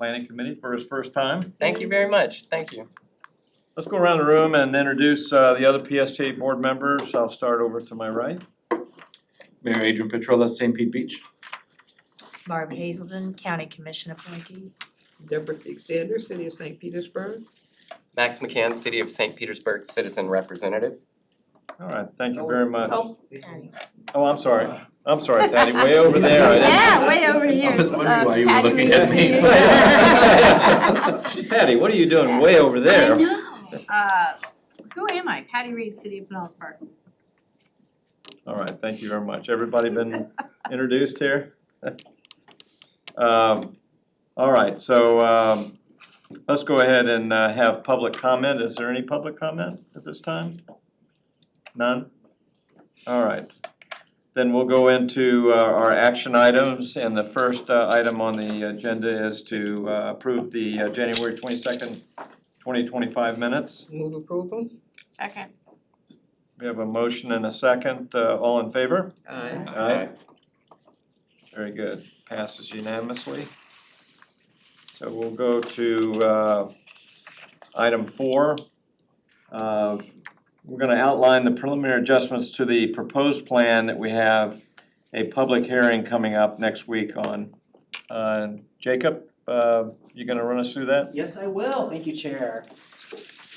Planning Committee for his first time. Thank you very much. Thank you. Let's go around the room and introduce the other PSTA board members. I'll start over to my right. Mayor Adrian Petrola, St. Pete Beach. Barb Hazelton, County Commission appointee. Deborah Thig Sanders, City of St. Petersburg. Max McCann, City of St. Petersburg Citizen Representative. All right, thank you very much. Patty. Oh, I'm sorry, Patty, way over there. I didn't- Yeah, way over here. I was wondering why you were Patty looking Reed, at me. City. Patty, what are you doing way over there? I know. Who am I? Patty Reed, City of Pinellas Park. All right, thank you very much. Everybody been introduced here? All right, so let's go ahead and have public comment. Is there any public comment at this time? None? All right. Then we'll go into our action items, and the first item on the agenda is to approve the January 22nd, 2025 minutes. Move approval. Second. We have a motion and a second. All in favor? Aye. Aye. Very good. Passes unanimously. So we'll go to item 4. We're gonna outline the preliminary adjustments to the proposed plan that we have a public hearing coming up next week on. Jacob, you gonna run us through that? Yes, I will. Thank you, Chair.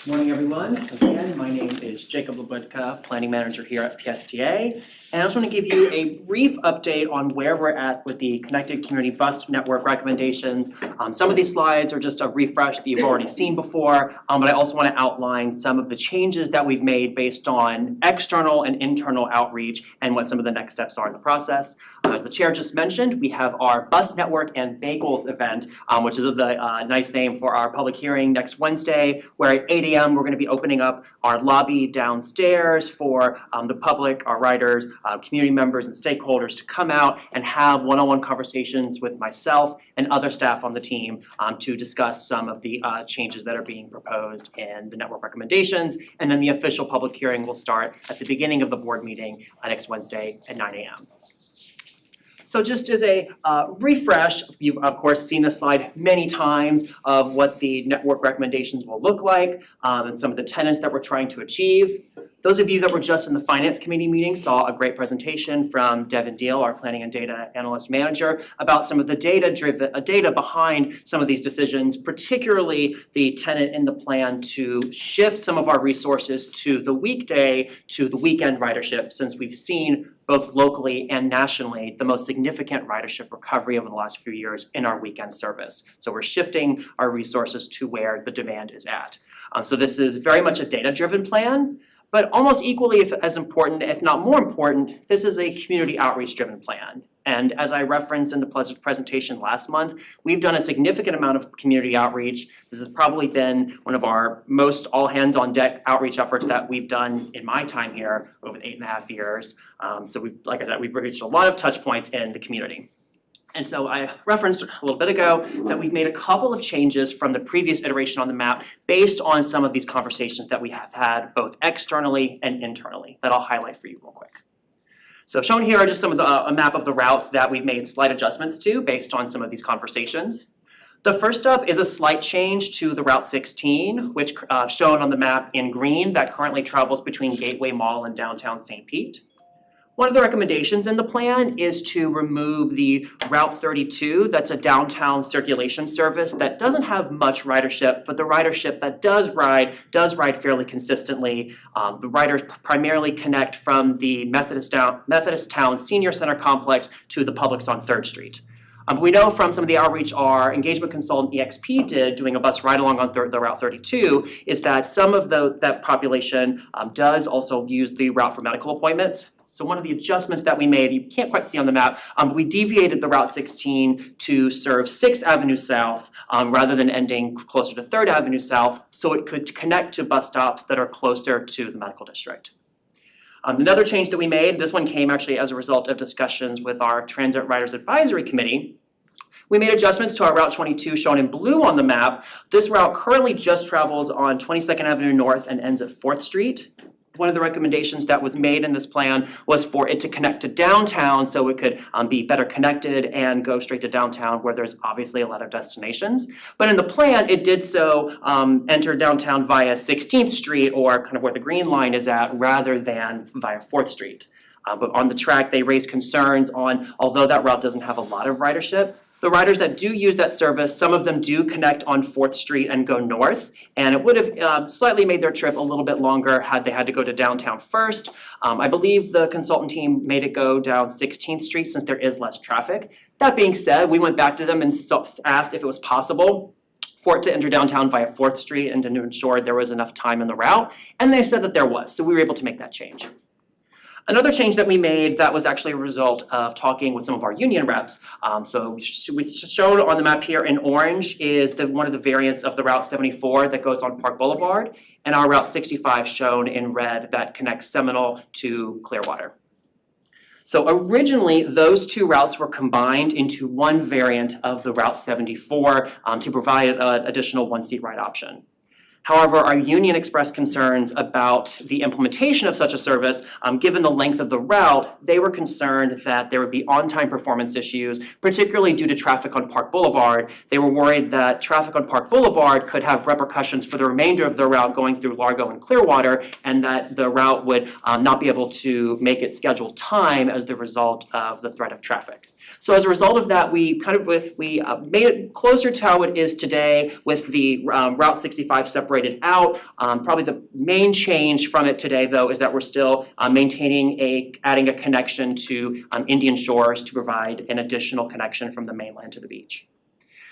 Good morning, everyone. Again, my name is Jacob Labudka, Planning Manager here at PSTA. And I just want to give you a brief update on where we're at with the Connected Community Bus Network recommendations. Some of these slides are just a refresh that you've already seen before, but I also want to outline some of the changes that we've made based on external and internal outreach and what some of the next steps are in the process. As the Chair just mentioned, we have our Bus Network and Bagels event, which is the nice name for our public hearing next Wednesday, where at 8 a.m. we're going to be opening up our lobby downstairs for the public, our riders, community members and stakeholders to come out and have one-on-one conversations with myself and other staff on the team to discuss some of the changes that are being proposed in the network recommendations. And then the official public hearing will start at the beginning of the board meeting next Wednesday at 9 a.m. So just as a refresh, you've of course seen this slide many times of what the network recommendations will look like and some of the tenets that we're trying to achieve. Those of you that were just in the Finance Committee meeting saw a great presentation from Devin Deal, our Planning and Data Analyst Manager, about some of the data behind some of these decisions, particularly the tenet in the plan to shift some of our resources to the weekday to the weekend ridership, since we've seen both locally and nationally the most significant ridership recovery over the last few years in our weekend service. So we're shifting our resources to where the demand is at. So this is very much a data-driven plan. But almost equally as important, if not more important, this is a community outreach-driven plan. And as I referenced in the presentation last month, we've done a significant amount of community outreach. This has probably been one of our most all-hands-on-deck outreach efforts that we've done in my time here over the 8.5 years. So we've, like I said, we've reached a lot of touch points in the community. And so I referenced a little bit ago that we've made a couple of changes from the previous iteration on the map based on some of these conversations that we have had both externally and internally that I'll highlight for you real quick. So shown here are just some of the a map of the routes that we've made slight adjustments to based on some of these conversations. The first up is a slight change to the Route 16, which shown on the map in green, that currently travels between Gateway Mall and downtown St. Pete. One of the recommendations in the plan is to remove the Route 32, that's a downtown circulation service that doesn't have much ridership, but the ridership that does ride fairly consistently. The riders primarily connect from the Methodist Town Senior Center complex to the Publix on 3rd Street. We know from some of the outreach our engagement consultant EXP did doing a bus ride along on the Route 32 is that some of that population does also use the route for medical appointments. So one of the adjustments that we made, you can't quite see on the map, we deviated the Route 16 to serve 6th Avenue South rather than ending closer to 3rd Avenue South, so it could connect to bus stops that are closer to the medical district. Another change that we made, this one came actually as a result of discussions with our Transit Riders Advisory Committee. We made adjustments to our Route 22 shown in blue on the map. This route currently just travels on 22nd Avenue North and ends at 4th Street. one of the recommendations that was made in this plan was for it to connect to downtown so it could be better connected and go straight to downtown where there's obviously a lot of destinations. But in the plan, it did so enter downtown via 16th Street or kind of where the green line is at rather than via 4th Street. But on the track, they raised concerns on, although that route doesn't have a lot of ridership, the riders that do use that service, some of them do connect on 4th Street and go north. And it would have slightly made their trip a little bit longer had they had to go to downtown first. I believe the consultant team made it go down 16th Street since there is less traffic. That being said, we went back to them and asked if it was possible for it to enter downtown via 4th Street and to ensure there was enough time in the route. And they said that there was, so we were able to make that change. Another change that we made that was actually a result of talking with some of our union reps. So we shown on the map here in orange is one of the variants of the Route 74 that goes on Park Boulevard, and our Route 65 shown in red that connects Seminole to Clearwater. So originally, those two routes were combined into one variant of the Route 74 to provide an additional one-seat ride option. However, our union expressed concerns about the implementation of such a service. Given the length of the route, they were concerned that there would be on-time performance issues, particularly due to traffic on Park Boulevard. They were worried that traffic on Park Boulevard could have repercussions for the remainder of the route going through Largo and Clearwater, and that the route would not be able to make its scheduled time as the result of the threat of traffic. So as a result of that, we made it closer to how it is today with the Route 65 separated out. Probably the main change from it today, though, is that we're still adding a connection to Indian Shores to provide an additional connection from the mainland to the beach.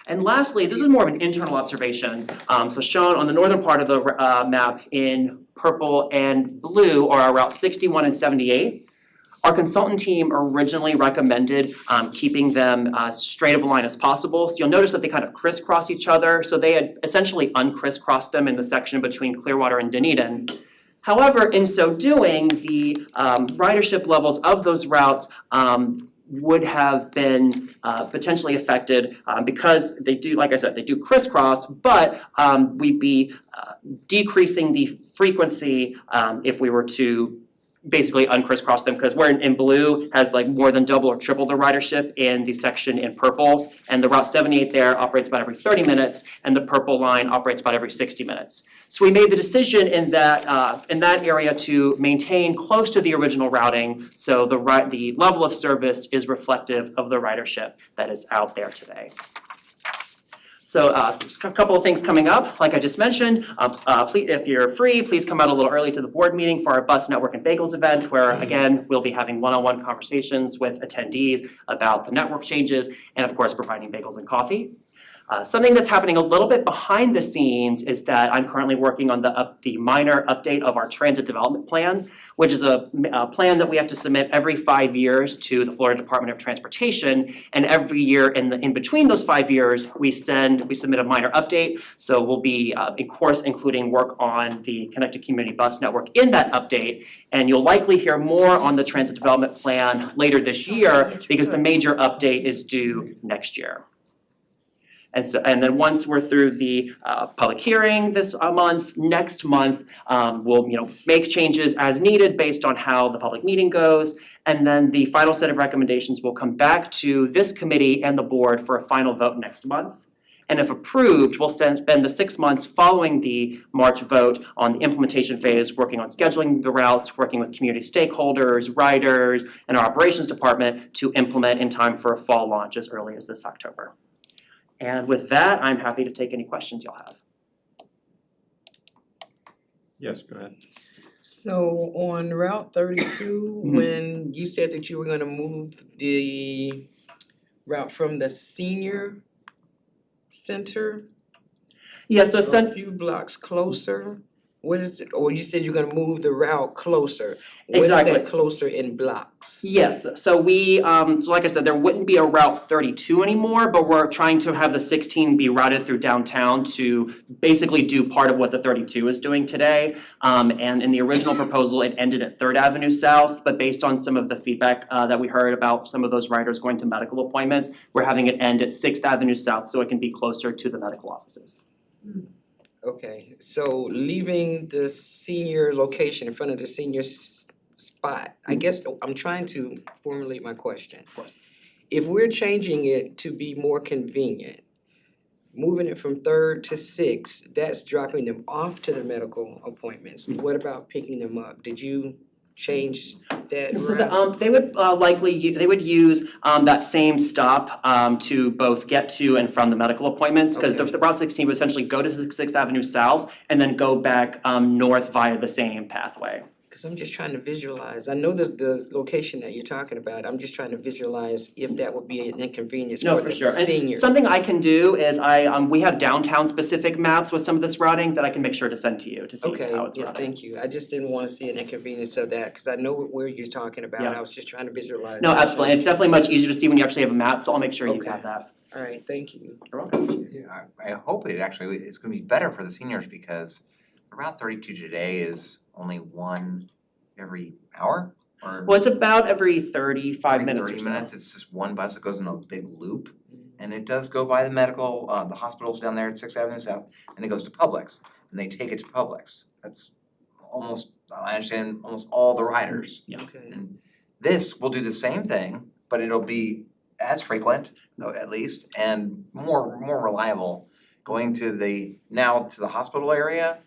And lastly, this is more of an internal observation. So shown on the northern part of the map in purple and blue are our Route 61 and 78. Our consultant team originally recommended keeping them as straight of a line as possible. So you'll notice that they kind of crisscross each other. So they had essentially uncrisscrossed them in the section between Clearwater and Dunedin. However, in so doing, the ridership levels of those routes would have been potentially affected because they do, like I said, they do crisscross, but we'd be decreasing the frequency if we were to basically uncrisscross them, because where in blue has like more than double or triple the ridership in the section in purple, and the Route 78 there operates about every 30 minutes, and the purple line operates about every 60 minutes. So we made the decision in that area to maintain close to the original routing, so the level of service is reflective of the ridership that is out there today. So a couple of things coming up, like I just mentioned, please, if you're free, please come out a little early to the board meeting for our Bus Network and Bagels event, where again, we'll be having one-on-one conversations with attendees about the network changes and of course, providing bagels and coffee. Something that's happening a little bit behind the scenes is that I'm currently working on the minor update of our transit development plan, which is a plan that we have to submit every 5 years to the Florida Department of Transportation. And every year in between those 5 years, we submit a minor update. So we'll be, of course, including work on the Connected Community Bus Network in that update. And you'll likely hear more on the transit development plan later this year because the major update is due next year. And then once we're through the public hearing this month, next month, we'll make changes as needed based on how the public meeting goes. And then the final set of recommendations will come back to this committee and the board for a final vote next month. And if approved, we'll spend the 6 months following the March vote on the implementation phase, working on scheduling the routes, working with community stakeholders, riders, and our operations department to implement in time for a fall launch as early as this October. And with that, I'm happy to take any questions you'll have. Yes, go ahead. So on Route 32, when you said that you were gonna move the route from the senior center Yeah, so a few blocks closer, what is it? Or you said you're gonna move the route closer. What is Exactly. that closer in blocks? Yes, so so like I said, there wouldn't be a Route 32 anymore, but we're trying to have the 16 be routed through downtown to basically do part of what the 32 is doing today. And in the original proposal, it ended at 3rd Avenue South, but based on some of the feedback that we heard about some of those riders going to medical appointments, we're having it end at 6th Avenue South so it can be closer to the medical offices. Okay, so leaving the senior location in front of the senior spot, I guess I'm trying to formulate my question. Of course. If we're changing it to be more convenient, moving it from 3rd to 6th, that's dropping them off to their medical appointments. What about picking them up? Did you change that So route? they would they would use that same stop to both get to and from the medical appointments, because Okay. the Route 16 would essentially go to Sixth Avenue South and then go back north via the same pathway. Cause I'm just trying to visualize, I know the location that you're talking about, I'm just trying to visualize if that would be an inconvenience No, for for the sure. And seniors. something I can do is we have downtown specific maps with some of this routing that I can make sure to send to you to see Okay, how it's yeah, routed. thank you, I just didn't wanna see an inconvenience of that, cause I know where you're talking about, Yeah. I was just trying to visualize. No, that. absolutely. It's definitely much easier to see when you actually have a map, so I'll make sure you Okay. have that. Alright, thank you. You're welcome. Yeah, I hope it actually, it's gonna be better for the seniors because Route 32 today is only one every hour or Well, it's about every 35 every minutes or 30 so. minutes. It's just one bus that goes in a big loop. And it does go by the medical, the hospitals down there at 6th Avenue South, and it goes to Publix, and they take it to Publix. That's almost, I understand, almost all the riders. Okay, And this will do the same thing, but it'll be as frequent, at least, and more reliable, going to the hospital area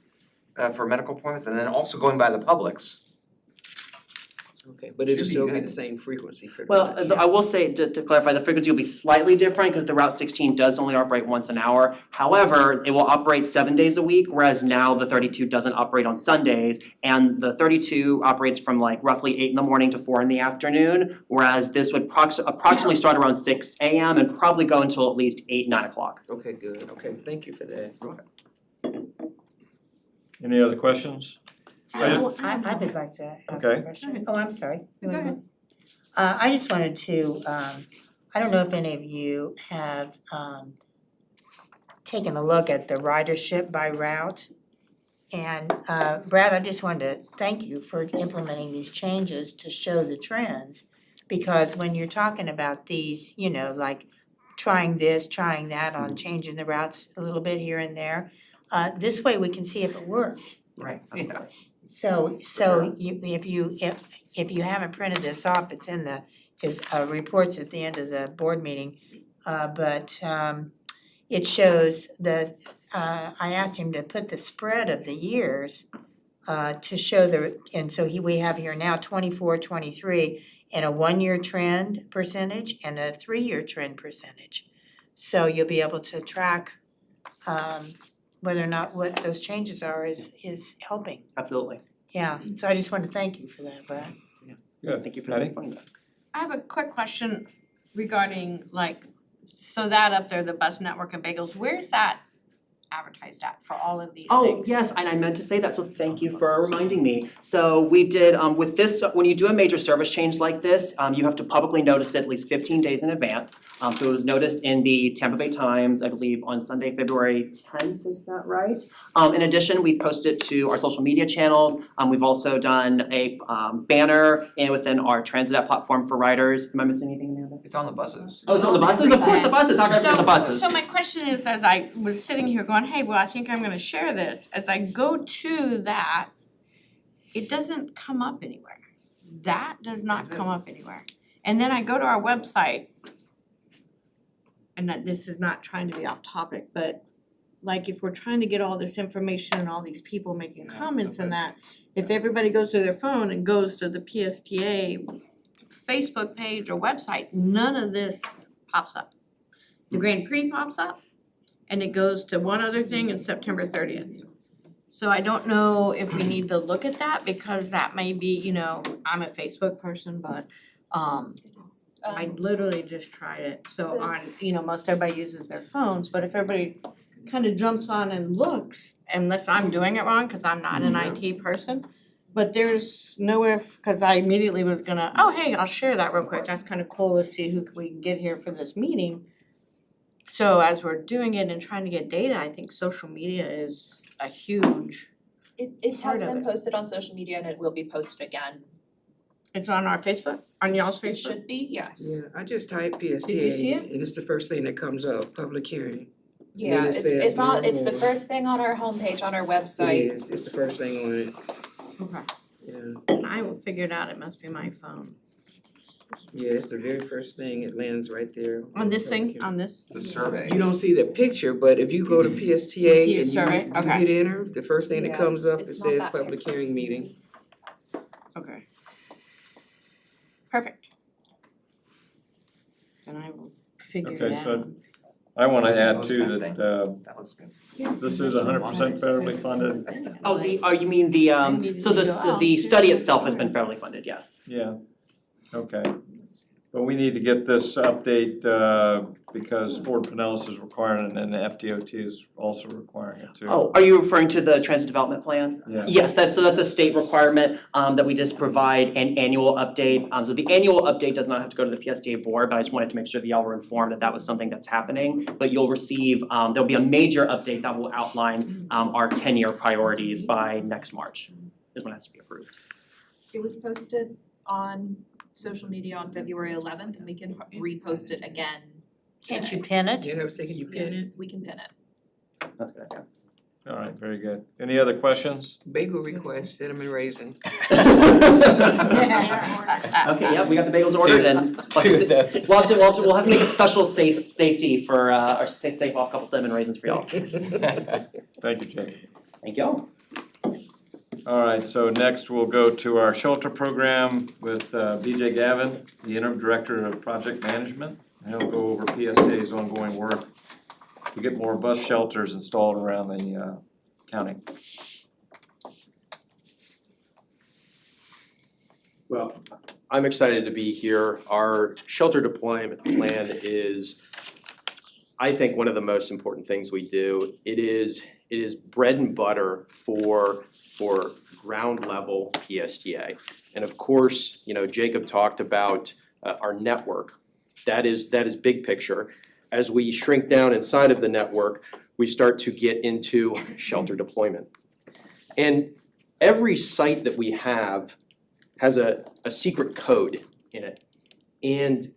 for medical appointments, and then also going by the Publix. okay, but it'll Should be still be good. the same frequency pretty Well, much. I will say, to clarify, the frequency will be slightly different because the Route 16 does only operate once an hour. However, it will operate 7 days a week, whereas now the 32 doesn't operate on Sundays. And the 32 operates from like roughly 8 in the morning to 4 in the afternoon, whereas this would approximately start around 6 a.m. and probably go until at least 8, 9 o'clock. Okay, good, okay, thank you for that. Any other questions? I would like to ask Okay. a question. Oh, I'm sorry. You wanna Go ahead. I just wanted to, I don't know if any of you have taken a look at the ridership by route. And Brad, I just wanted to thank you for implementing these changes to show the trends. Because when you're talking about these, you know, like trying this, trying that on changing the routes a little bit here and there, this way we can see if it works. Right. Yeah. So if you haven't printed this off, it's in his reports at the end of the board meeting. But it shows I asked him to put the spread of the years to show and so we have here now 24, 23, and a 1-year trend percentage and a 3-year trend percentage. So you'll be able to track whether or not what those changes are is helping. Absolutely. Yeah, so I just want to thank you for that, Brad. Good. Thank you for Patty? pointing that. I have a quick question regarding so that up there, the bus network and bagels, where's that advertised at for all of these Oh, things? yes, and I meant to say that, so thank you for reminding me. So we did, with this, when you do a major service change like this, you have to publicly notice it at least 15 days in advance. So it was noticed in the Tampa Bay Times, I believe, on Sunday, February 10th, is that right? In addition, we've posted to our social media channels. We've also done a banner within our transit app platform for riders. Am I missing anything, Amanda? It's on the buses. Oh, it's on the buses? Of course, the buses, how can I forget the buses? So my question is, as I was sitting here going, hey, well, I think I'm gonna share this, as I go to that, it doesn't come up anywhere. That does not come up anywhere. And then I go to our website, and that this is not trying to be off topic, but like if we're trying to get all this information and all these people making comments and that, if everybody goes to their phone and goes to the PSTA Facebook page or website, none of this pops up. The Grand Prix pops up, and it goes to one other thing in September 30th. So I don't know if we need to look at that, because that may be, you know, I'm a Facebook person, but I literally just tried it. So on, you know, most everybody uses their phones, but if everybody kind of jumps on and looks, unless I'm doing it wrong, cause I'm not an IT person, but there's nowhere, cause I immediately was gonna, oh, hey, I'll share that real quick. That's kind of cool to see who we can get here for this meeting. So as we're doing it and trying to get data, I think social media is a huge, It Part has of been it. posted on social media and it will be posted again. it's on our Facebook, on y'all's It Facebook? should be, yes. Yeah, I just typed PSTA Did you see it? and it's the first thing that comes up, public hearing. Yeah, it it's says it's on, it's the more. first thing on our homepage on our It website. is, it's the first thing on it, Okay. yeah. I will figure it out, it must be my phone. Yeah, it's the very first thing, it lands right there. On this thing, on this? The survey. You don't see the picture, but if you go to PSTA see a and survey? you Okay. hit enter, the first thing that Yeah, comes up, it it's not says that public picture. hearing meeting. Okay. Perfect. And I will figure it Okay, out. so I wanna add Post too that that, That looks good. this is 100% federally funded, Oh, you mean the, so the study itself has been federally funded, yes. yeah, okay. But we need to get this update, because Ford Pinellas is requiring it and the FDOT is also requiring it too. Oh, are you referring to the transit development plan? Yeah. Yes, that's a state requirement that we just provide an annual update. So the annual update does not have to go to the PSTA board, but I just wanted to make sure that y'all were informed that that was something that's happening. But you'll receive, there'll be a major update that will outline our 10-year priorities by next March, is when it has to be approved. It was posted on social media on February 11th, and we can repost it again. Can't you pin it? You know, say, can you pin it? We can pin it. That's a good idea. All right, very good. Any other questions? Bagel request, cinnamon raisin. Okay, yeah, we got the bagels ordered and we'll have to make a special safety for, or safe off couple cinnamon raisins for y'all. Thank you, Jake. Thank y'all. All right, so next we'll go to our shelter program with BJ Gavin, the interim director of project management. And he'll go over PSA's ongoing work to get more bus shelters installed around the county. Well, I'm excited to be here. Our shelter deployment plan is, I think, one of the most important things we do. It is bread and butter for ground level PSTA. And of course, you know, Jacob talked about our network. That is big picture. As we shrink down inside of the network, we start to get into shelter deployment. And every site that we have has a secret code in it. And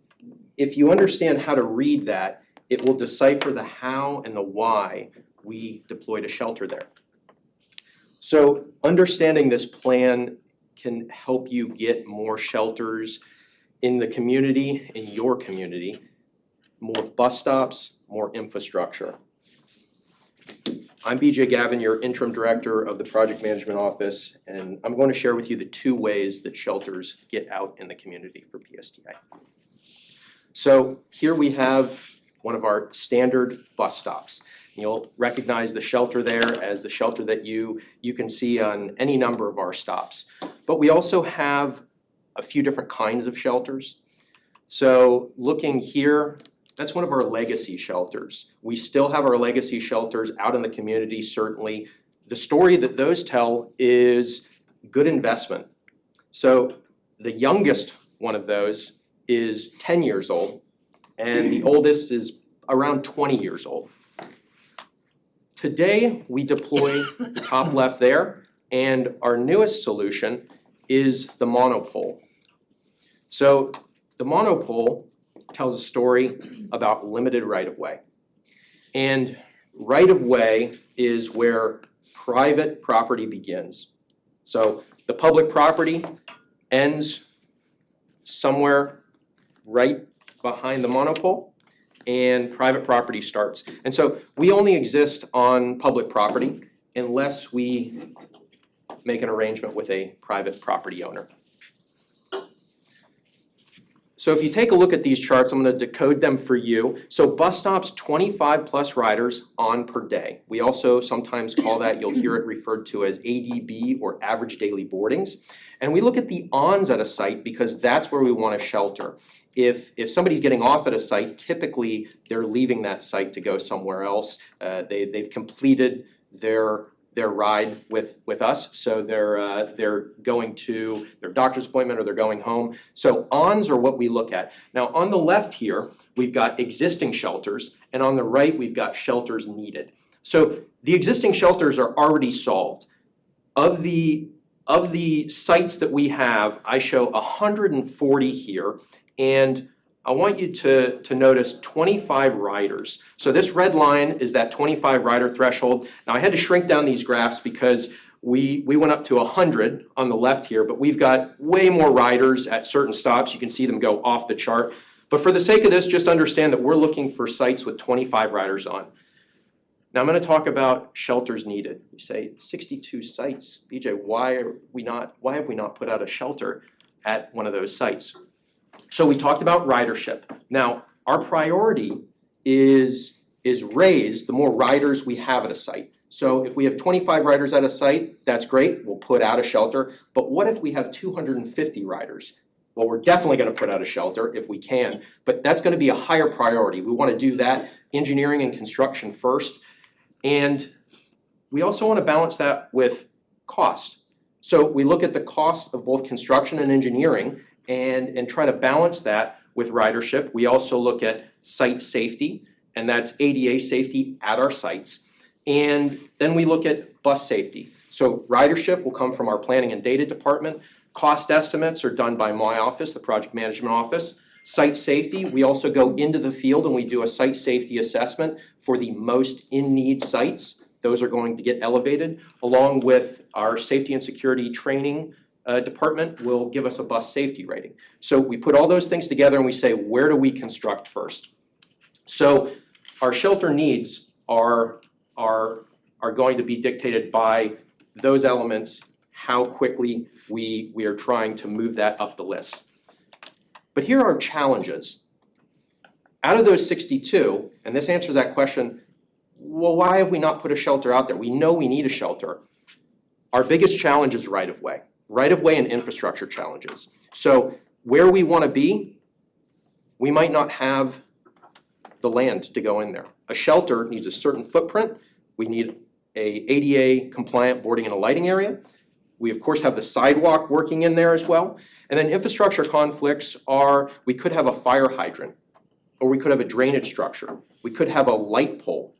if you understand how to read that, it will decipher the how and the why we deployed a shelter there. So understanding this plan can help you get more shelters in the community, in your community, more bus stops, more infrastructure. I'm BJ Gavin, your interim director of the Project Management Office, and I'm going to share with you the two ways that shelters get out in the community for PSTA. So here we have one of our standard bus stops. You'll recognize the shelter there as the shelter that you can see on any number of our stops. But we also have a few different kinds of shelters. So looking here, that's one of our legacy shelters. We still have our legacy shelters out in the community, certainly. The story that those tell is good investment. So the youngest one of those is 10 years old, and the oldest is around 20 years old. Today, we deploy the top left there, and our newest solution is the monopole. So the monopole tells a story about limited right-of-way. And right-of-way is where private property begins. So the public property ends somewhere right behind the monopole, and private property starts. And so we only exist on public property unless we make an arrangement with a private property owner. So if you take a look at these charts, I'm going to decode them for you. So bus stops, 25 plus riders on per day. We also sometimes call that, you'll hear it referred to as ADB or average daily boardings. And we look at the ons at a site because that's where we want to shelter. If somebody's getting off at a site, typically they're leaving that site to go somewhere else. They've completed their ride with us, so they're going to their doctor's appointment or they're going home. So ons are what we look at. Now on the left here, we've got existing shelters, and on the right we've got shelters needed. So the existing shelters are already solved. Of the sites that we have, I show 140 here, and I want you to notice 25 riders. So this red line is that 25 rider threshold. Now I had to shrink down these graphs because we went up to 100 on the left here, but we've got way more riders at certain stops. You can see them go off the chart. But for the sake of this, just understand that we're looking for sites with 25 riders on. Now I'm going to talk about shelters needed. You say 62 sites. BJ, why have we not put out a shelter at one of those sites? So we talked about ridership. Now, our priority is raised the more riders we have at a site. So if we have 25 riders at a site, that's great, we'll put out a shelter. But what if we have 250 riders? Well, we're definitely gonna put out a shelter if we can, but that's gonna be a higher priority. We wanna do that engineering and construction first. And we also wanna balance that with cost. So we look at the cost of both construction and engineering and try to balance that with ridership. We also look at site safety, and that's ADA safety at our sites. And then we look at bus safety. So ridership will come from our planning and data department. Cost estimates are done by my office, the project management office. Site safety, we also go into the field and we do a site safety assessment for the most in-need sites. Those are going to get elevated, along with our safety and security training department will give us a bus safety rating. So we put all those things together and we say, where do we construct first? So our shelter needs are going to be dictated by those elements, how quickly we are trying to move that up the list. But here are challenges. Out of those 62, and this answers that question, well, why have we not put a shelter out there? We know we need a shelter. Our biggest challenge is right-of-way. Right-of-way and infrastructure challenges. So where we want to be, we might not have the land to go in there. A shelter needs a certain footprint. We need a ADA compliant boarding and a lighting area. We of course have the sidewalk working in there as well. And then infrastructure conflicts are, we could have a fire hydrant, or we could have a drainage structure. We could have a light pole.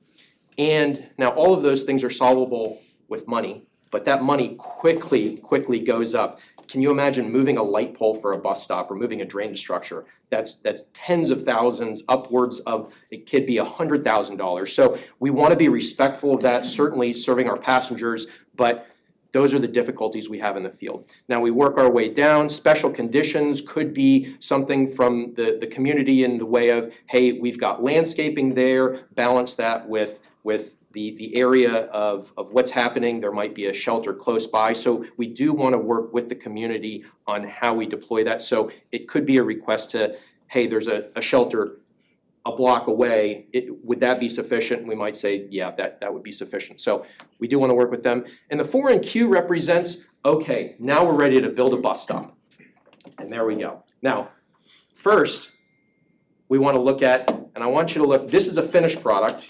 And now all of those things are solvable with money, but that money quickly goes up. Can you imagine moving a light pole for a bus stop or moving a drainage structure? That's tens of thousands, upwards of, it could be $100,000. So we want to be respectful of that, certainly serving our passengers, but those are the difficulties we have in the field. Now we work our way down. Special conditions could be something from the community in the way of, hey, we've got landscaping there, balance that with the area of what's happening. There might be a shelter close by. So we do want to work with the community on how we deploy that. So it could be a request to, hey, there's a shelter a block away. Would that be sufficient? We might say, yeah, that would be sufficient. So we do want to work with them. And the 4 in Q represents, okay, now we're ready to build a bus stop. And there we go. Now, first, we want to look at, and I want you to look, this is a finished product.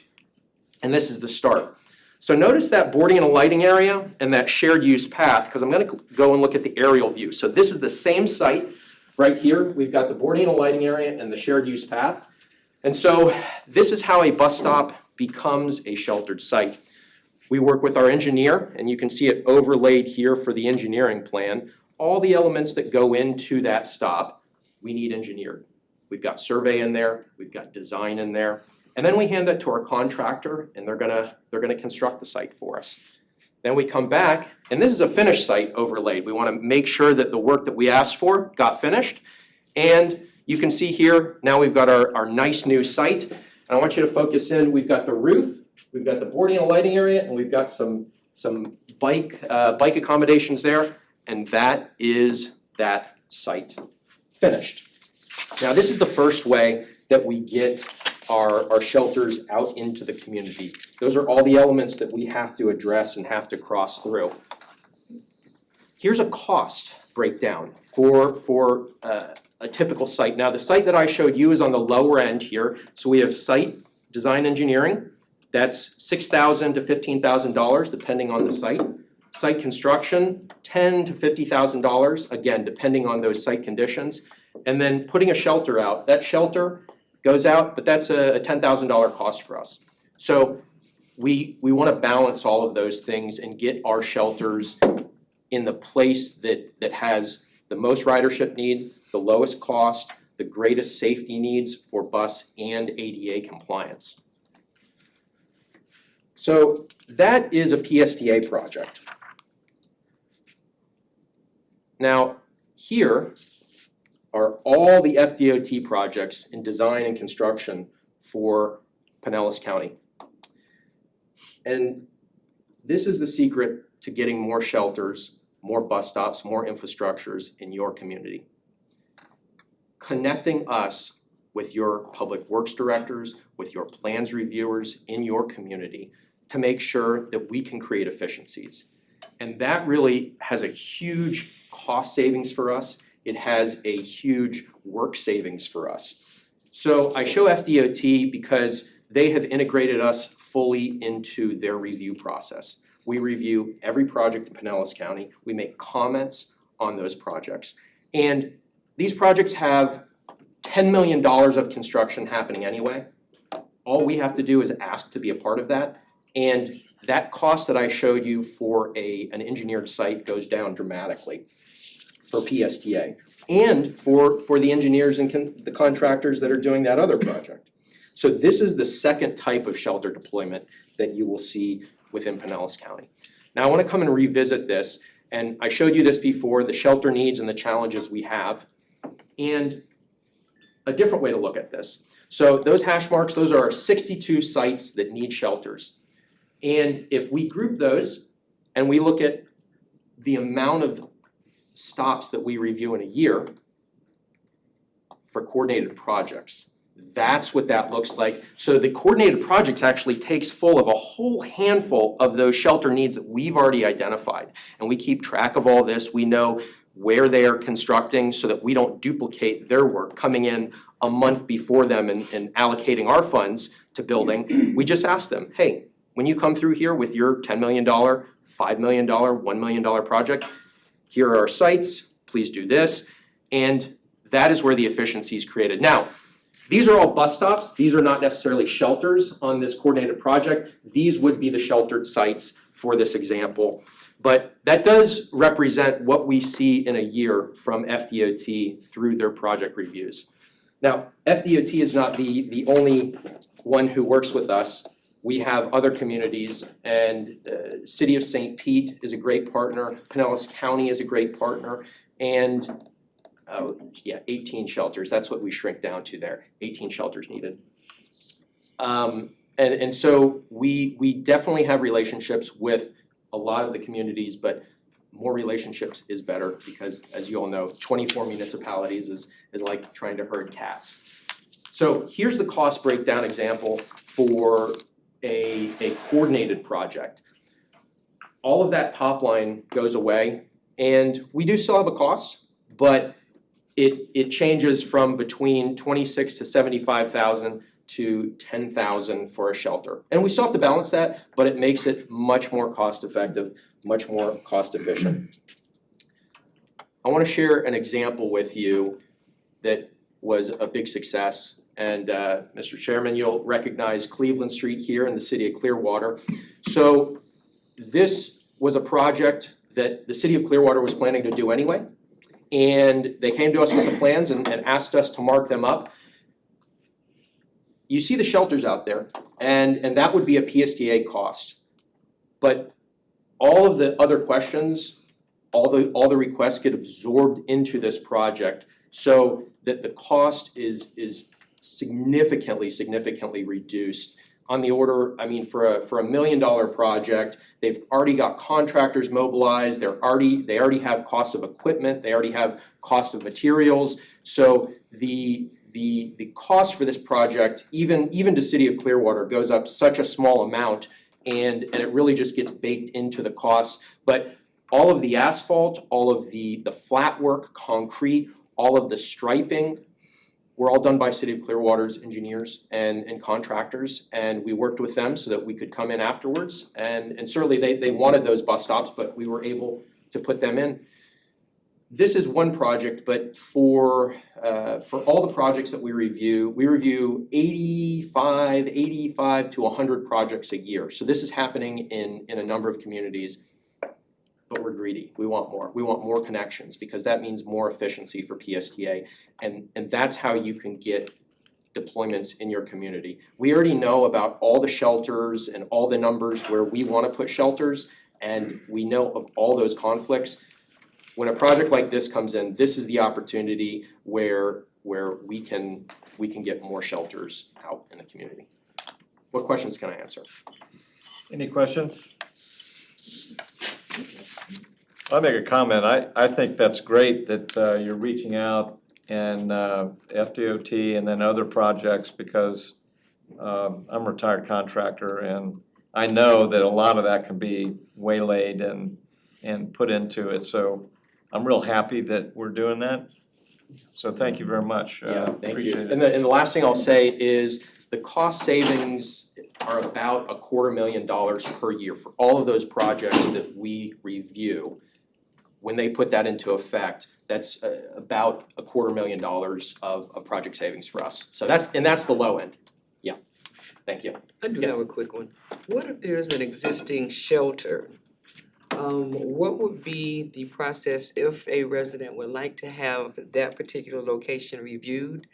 And this is the start. So notice that boarding and a lighting area and that shared use path, because I'm going to go and look at the aerial view. So this is the same site right here. We've got the boarding and a lighting area and the shared use path. And so this is how a bus stop becomes a sheltered site. We work with our engineer, and you can see it overlaid here for the engineering plan. All the elements that go into that stop, we need engineered. We've got survey in there, we've got design in there. And then we hand that to our contractor, and they're gonna construct the site for us. Then we come back, and this is a finished site overlaid. We want to make sure that the work that we asked for got finished. And you can see here, now we've got our nice new site. And I want you to focus in, we've got the roof, we've got the boarding and lighting area, and we've got some bike accommodations there. And that is that site finished. Now this is the first way that we get our shelters out into the community. Those are all the elements that we have to address and have to cross through. Here's a cost breakdown for a typical site. Now the site that I showed you is on the lower end here. So we have site design engineering. That's $6,000 to $15,000 depending on the site. Site construction, $10,000 to $50,000, again, depending on those site conditions. And then putting a shelter out. That shelter goes out, but that's a $10,000 cost for us. So we want to balance all of those things and get our shelters in the place that has the most ridership need, the lowest cost, the greatest safety needs for bus and ADA compliance. So that is a PSTA project. Now, here are all the FDOT projects in design and construction for Pinellas County. And this is the secret to getting more shelters, more bus stops, more infrastructures in your community. Connecting us with your public works directors, with your plans reviewers in your community to make sure that we can create efficiencies. And that really has a huge cost savings for us. It has a huge work savings for us. So I show FDOT because they have integrated us fully into their review process. We review every project in Pinellas County. We make comments on those projects. And these projects have $10 million of construction happening anyway. All we have to do is ask to be a part of that. And that cost that I showed you for an engineered site goes down dramatically for PSTA and for the engineers and the contractors that are doing that other project. So this is the second type of shelter deployment that you will see within Pinellas County. Now I want to come and revisit this, and I showed you this before, the shelter needs and the challenges we have, and a different way to look at this. So those hash marks, those are our 62 sites that need shelters. And if we group those and we look at the amount of stops that we review in a year for coordinated projects, that's what that looks like. So the coordinated projects actually takes full of a whole handful of those shelter needs that we've already identified. And we keep track of all this. We know where they are constructing so that we don't duplicate their work coming in a month before them and allocating our funds to building. We just ask them, hey, when you come through here with your $10 million, $5 million, $1 million project, here are our sites, please do this. And that is where the efficiency is created. Now, these are all bus stops. These are not necessarily shelters on this coordinated project. These would be the sheltered sites for this example. But that does represent what we see in a year from FDOT through their project reviews. Now, FDOT is not the only one who works with us. We have other communities, and City of St. Pete is a great partner. Pinellas County is a great partner, and 18 shelters. That's what we shrink down to there. 18 shelters needed. And so we definitely have relationships with a lot of the communities, but more relationships is better because, as you all know, 24 municipalities is like trying to herd cats. So here's the cost breakdown example for a coordinated project. All of that top line goes away, and we do still have a cost, but it changes from between 26 to 75,000 to 10,000 for a shelter. And we still have to balance that, but it makes it much more cost effective, much more cost efficient. I want to share an example with you that was a big success. And Mr. Chairman, you'll recognize Cleveland Street here in the city of Clearwater. So this was a project that the city of Clearwater was planning to do anyway. And they came to us with the plans and asked us to mark them up. You see the shelters out there, and that would be a PSTA cost. But all of the other questions, all the requests get absorbed into this project so that the cost is significantly reduced. On the order, I mean, for a $1 million project, they've already got contractors mobilized, they already have cost of equipment, they already have cost of materials. So the cost for this project, even to City of Clearwater, goes up such a small amount, and it really just gets baked into the cost. But all of the asphalt, all of the flat work, concrete, all of the striping, were all done by City of Clearwater's engineers and contractors, and we worked with them so that we could come in afterwards. And certainly they wanted those bus stops, but we were able to put them in. This is one project, but for all the projects that we review 85 to 100 projects a year. So this is happening in a number of communities. but we're greedy. We want more. We want more connections because that means more efficiency for PSTA. And that's how you can get deployments in your community. We already know about all the shelters and all the numbers where we want to put shelters, and we know of all those conflicts. When a project like this comes in, this is the opportunity where we can get more shelters out in the community. What questions can I answer? Any questions? I'll make a comment. I think that's great that you're reaching out and FDOT and then other projects because I'm a retired contractor and I know that a lot of that can be waylaid and put into it. So I'm real happy that we're doing that. So thank you very much. Thank you. Appreciate it. And the last thing I'll say is the cost savings are about $250,000 per year for all of those projects that we review. When they put that into effect, that's about $250,000 of project savings for us. So that's the low end. Yeah, thank you. I do Yeah. have a quick one. What if there's an existing shelter? What would be the process if a resident would like to have that particular location reviewed?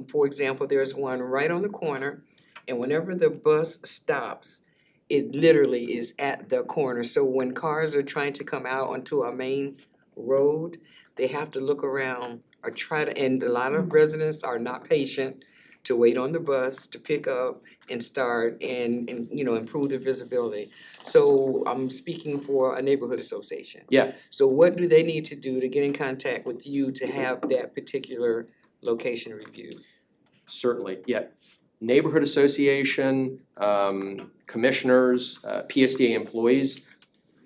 For example, there's one right on the corner, and whenever the bus stops, it literally is at the corner. So when cars are trying to come out onto a main road, they have to look around or try to, and a lot of residents are not patient to wait on the bus to pick up and start and improve the visibility. So I'm speaking for a neighborhood association. Yeah. So what do they need to do to get in contact with you to have that particular location reviewed? Certainly, yeah. Neighborhood association, commissioners, PSDA employees,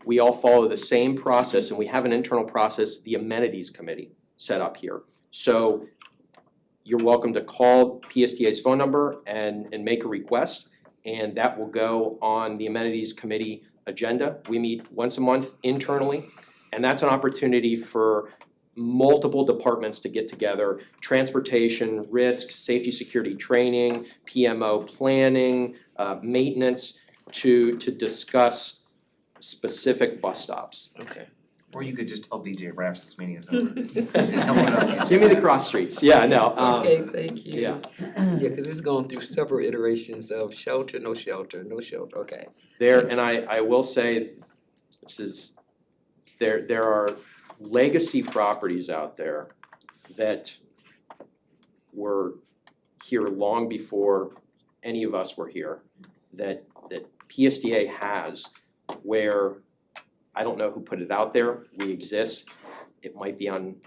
we all follow the same process and we have an internal process, the amenities committee set up here. So you're welcome to call PSDA's phone number and make a request, and that will go on the amenities committee agenda. We meet once a month internally, and that's an opportunity for multiple departments to get together: transportation, risk, safety, security training, PMO planning, maintenance, to discuss specific bus stops. Okay. Or you could just tell BJ right after this meeting is over. Give me the cross streets. Yeah, no. Okay, thank you. Yeah. Yeah, cause it's gone through several iterations of shelter, no shelter, no shelter, okay. And I will say, there are legacy properties out there that were here long before any of us were here, that PSDA has, where I don't know who put it out there, we exist, it might be on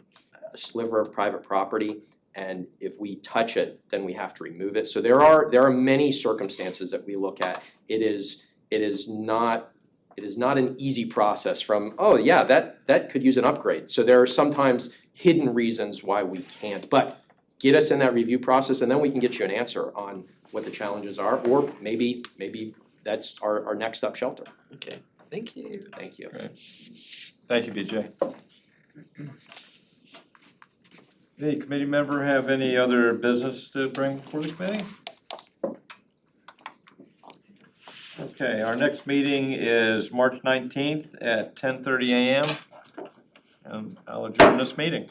a sliver of private property, and if we touch it, then we have to remove it. So there are many circumstances that we look at. It is not an easy process from, oh yeah, that could use an upgrade. So there are sometimes hidden reasons why we can't, but get us in that review process and then we can get you an answer on what the challenges are, or maybe that's our next up shelter. Okay, thank you. Thank you. Great. Thank you, BJ. Any committee member have any other business to bring before the committee? Okay, our next meeting is March 19th at 10:30 a.m. And I'll adjourn this meeting.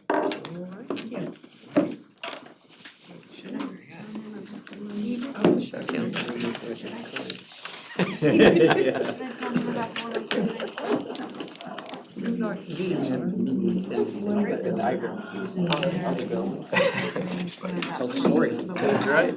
Tell the story. That's right.